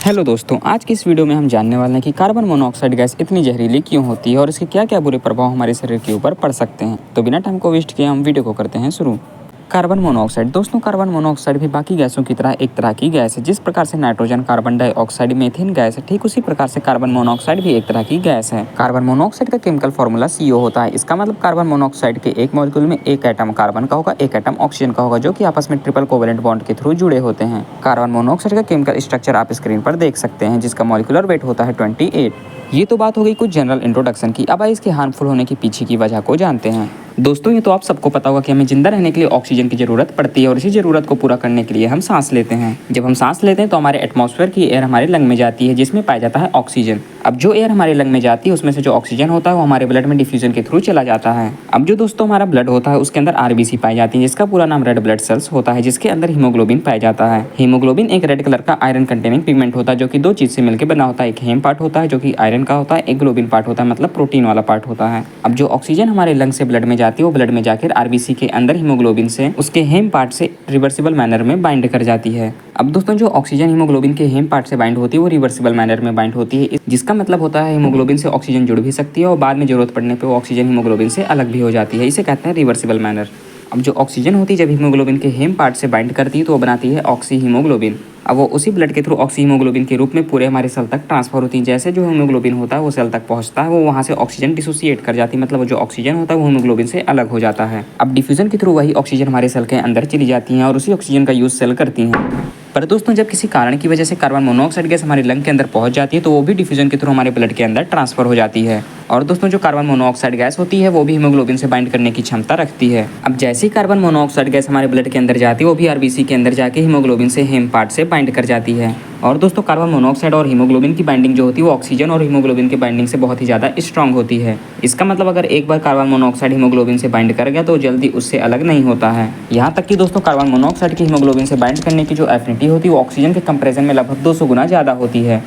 Hello दोस्तों, आज की इस वीडियो में हम जानने वाले हैं कि कार्बन मोनोऑक्साइड गैस इतनी जहरीली क्यों होती है और इसके क्या क्या बुरे प्रभाव हमारे शरीर के ऊपर पड़ सकते हैं। तो बिना टाइम को वेस्ट किए हम वीडियो को करते हैं शुरू। Carbon monoxide. दोस्तों, कार्बन मोनोऑक्साइड भी बाकी गैसों की तरह एक तरह की गैस है। जिस प्रकार से nitrogen, carbon dioxide, methane gas है, ठीक उसी प्रकार से कार्बन मोनोऑक्साइड भी एक तरह की गैस है। कार्बन मोनोऑक्साइड का केमिकल फॉर्मूला CO होता है। इसका मतलब कार्बन मोनोऑक्साइड के एक मॉलिक्यूल में एक एटम कार्बन का होगा, एक एटम ऑक्सीजन का होगा, जो कि आपस में ट्रिपल कोवेलेंट बॉन्ड के थ्रू जुड़े होते हैं। कार्बन मोनोऑक्साइड का केमिकल स्ट्रक्चर आप स्क्रीन पर देख सकते हैं, जिसका मॉलिक्यूलर वेट होता है 28। ये तो बात हो गई कुछ जनरल इंट्रोडक्शन की। अब आइए इसके हार्मफुल होने के पीछे की वजह को जानते हैं। दोस्तों, ये तो आप सबको पता होगा कि हमें जिंदा रहने के लिए ऑक्सीजन की जरूरत पड़ती है और इसी जरूरत को पूरा करने के लिए हम सांस लेते हैं। जब हम सांस लेते हैं तो हमारे एटमॉस्फेयर की एयर हमारे लंग में जाती है, जिसमें पाया जाता है ऑक्सीजन। अब जो एयर हमारे लंग में जाती है उसमें से जो ऑक्सीजन होता है वो हमारे ब्लड में डिफ्यूजन के थ्रू चला जाता है। अब जो दोस्तों हमारा ब्लड होता है उसके अंदर RBC पाई जाती है, जिसका पूरा नाम रेड ब्लड सेल्स होता है, जिसके अंदर हीमोग्लोबिन पाया जाता है। हीमोग्लोबिन एक रेड कलर का आयरन कंटेनिंग पिगमेंट होता है, जो कि दो चीज से मिलकर बना होता है। एक हेम पार्ट होता है जो कि आयरन का होता है, एक ग्लोबिन पार्ट होता है मतलब प्रोटीन वाला पार्ट होता है। अब जो ऑक्सीजन हमारे लंग से ब्लड में जाती है वो ब्लड में जाकर RBC के अंदर हीमोग्लोबिन से उसके हेम पार्ट से रिवर्सिबल मैनर में बाइंड कर जाती है। अब दोस्तों, जो ऑक्सीजन हीमोग्लोबिन के हेम पार्ट से बाइंड होती है वो रिवर्सिबल मैनर में बाइंड होती है, जिसका मतलब होता है हीमोग्लोबिन से ऑक्सीजन जुड़ भी सकती है और बाद में जरूरत पड़ने पे वो ऑक्सीजन हीमोग्लोबिन से अलग भी हो जाती है। इसे कहते हैं रिवर्सिबल मैनर। अब जो ऑक्सीजन होती है जब हीमोग्लोबिन के हेम पार्ट से बाइंड करती है तो वो बनाती है ऑक्सी हीमोग्लोबिन। अब वो उसी ब्लड के थ्रू ऑक्सी हीमोग्लोबिन के रूप में पूरे हमारे सेल तक ट्रांसफर होती है। जैसे जो हीमोग्लोबिन होता है वो सेल तक पहुंचता है, वो वहाँ से ऑक्सीजन डिसोसिएट कर जाती है, मतलब वो जो ऑक्सीजन होता है वो हीमोग्लोबिन से अलग हो जाता है। अब डिफ्यूजन के थ्रू वही ऑक्सीजन हमारे सेल के अंदर चली जाती हैं और उसी ऑक्सीजन का यूज सेल करती हैं। पर दोस्तों, जब किसी कारण की वजह से कार्बन मोनोऑक्साइड गैस हमारे लंग के अंदर पहुंच जाती है तो वो भी डिफ्यूजन के थ्रू हमारे ब्लड के अंदर ट्रांसफर हो जाती है। और दोस्तों, जो कार्बन मोनोऑक्साइड गैस होती है वो भी हीमोग्लोबिन से बाइंड करने की क्षमता रखती है। अब जैसे ही कार्बन मोनोऑक्साइड गैस हमारे ब्लड के अंदर जाती है वो भी RBC के अंदर जाके हीमोग्लोबिन से हेम पार्ट से बाइंड कर जाती है। और दोस्तों, कार्बन मोनोऑक्साइड और हीमोग्लोबिन की बाइंडिंग जो होती है वो ऑक्सीजन और हीमोग्लोबिन की बाइंडिंग से बहुत ही ज़्यादा स्ट्रांग होती है। इसका मतलब अगर एक बार कार्बन मोनोऑक्साइड हीमोग्लोबिन से बाइंड कर गया तो जल्दी उससे अलग नहीं होता है। यहाँ तक कि दोस्तों, कार्बन मोनोऑक्साइड की हीमोग्लोबिन से बाइंड करने की जो एफिनिटी होती है वो ऑक्सीजन के कंपैरिजन में लगभग 200 गुना ज़्यादा होती है।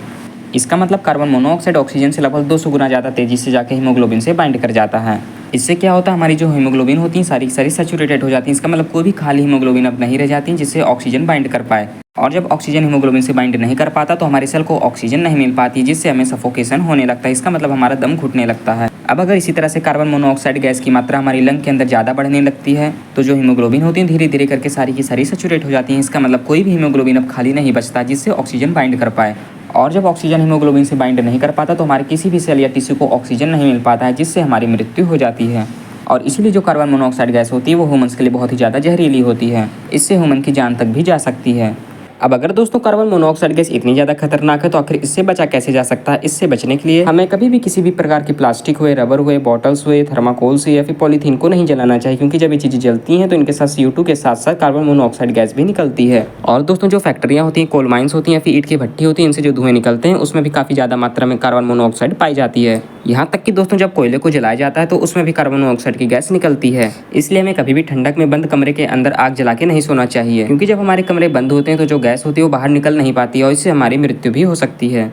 इसका मतलब कार्बन मोनोऑक्साइड ऑक्सीजन से लगभग 200 गुना ज़्यादा तेजी से जाके हीमोग्लोबिन से बाइंड कर जाता है। इससे क्या होता है, हमारी जो हीमोग्लोबिन होती है सारी सारी सैचुरेटेड हो जाती है। इसका मतलब कोई भी खाली हीमोग्लोबिन अब नहीं रह जाती जिससे ऑक्सीजन बाइंड कर पाए। और जब ऑक्सीजन हीमोग्लोबिन से बाइंड नहीं कर पाता तो हमारे सेल को ऑक्सीजन नहीं मिल पाती, जिससे हमें सफोकेशन होने लगता है। इसका मतलब हमारा दम घुटने लगता है। अब अगर इसी तरह से कार्बन मोनोऑक्साइड गैस की मात्रा हमारी लंग के अंदर ज़्यादा बढ़ने लगती है तो जो हीमोग्लोबिन होती है धीरे धीरे करके सारी की सारी सैचुरेट हो जाती हैं। इसका मतलब कोई भी हीमोग्लोबिन अब खाली नहीं बचता जिससे ऑक्सीजन बाइंड कर पाए। और जब ऑक्सीजन हीमोग्लोबिन से बाइंड नहीं कर पाता तो हमारे किसी भी सेल या टिश्यू को ऑक्सीजन नहीं मिल पाता है, जिससे हमारी मृत्यु हो जाती है। और इसीलिए जो कार्बन मोनोऑक्साइड गैस होती है वो ह्यूमन्स के लिए बहुत ही ज़्यादा जहरीली होती है। इससे ह्यूमन की जान तक भी जा सकती है। अब अगर दोस्तों कार्बन मोनोऑक्साइड गैस इतनी ज़्यादा खतरनाक है तो आखिर इससे बचा कैसे जा सकता है। इससे बचने के लिए हमें कभी भी किसी भी प्रकार की प्लास्टिक हुए, रबर हुए, बॉटल्स हुए, थर्माकोल से या फिर पॉलीथीन को नहीं जलाना चाहिए, क्योंकि जब ये चीज़ें जलती हैं तो इनके साथ CO2 के साथ साथ कार्बन मोनोऑक्साइड गैस भी निकलती है। और दोस्तों, जो फैक्ट्रियाँ होती हैं, कोल माइंस होती हैं या फिर ईंट की भट्टी होती है, इनसे जो धुएं निकलते हैं उसमें भी काफ़ी ज़्यादा मात्रा में कार्बन मोनोऑक्साइड पाई जाती है। यहाँ तक कि दोस्तों, जब कोयले को जलाया जाता है तो उसमें भी कार्बन मोनोऑक्साइड की गैस निकलती है। इसलिए हमें कभी भी ठंडक में बंद कमरे के अंदर आग जला के नहीं सोना चाहिए, क्योंकि जब हमारे कमरे बंद होते हैं तो जो गैस होती है वो बाहर निकल नहीं पाती और इससे हमारी मृत्यु भी हो सकती है।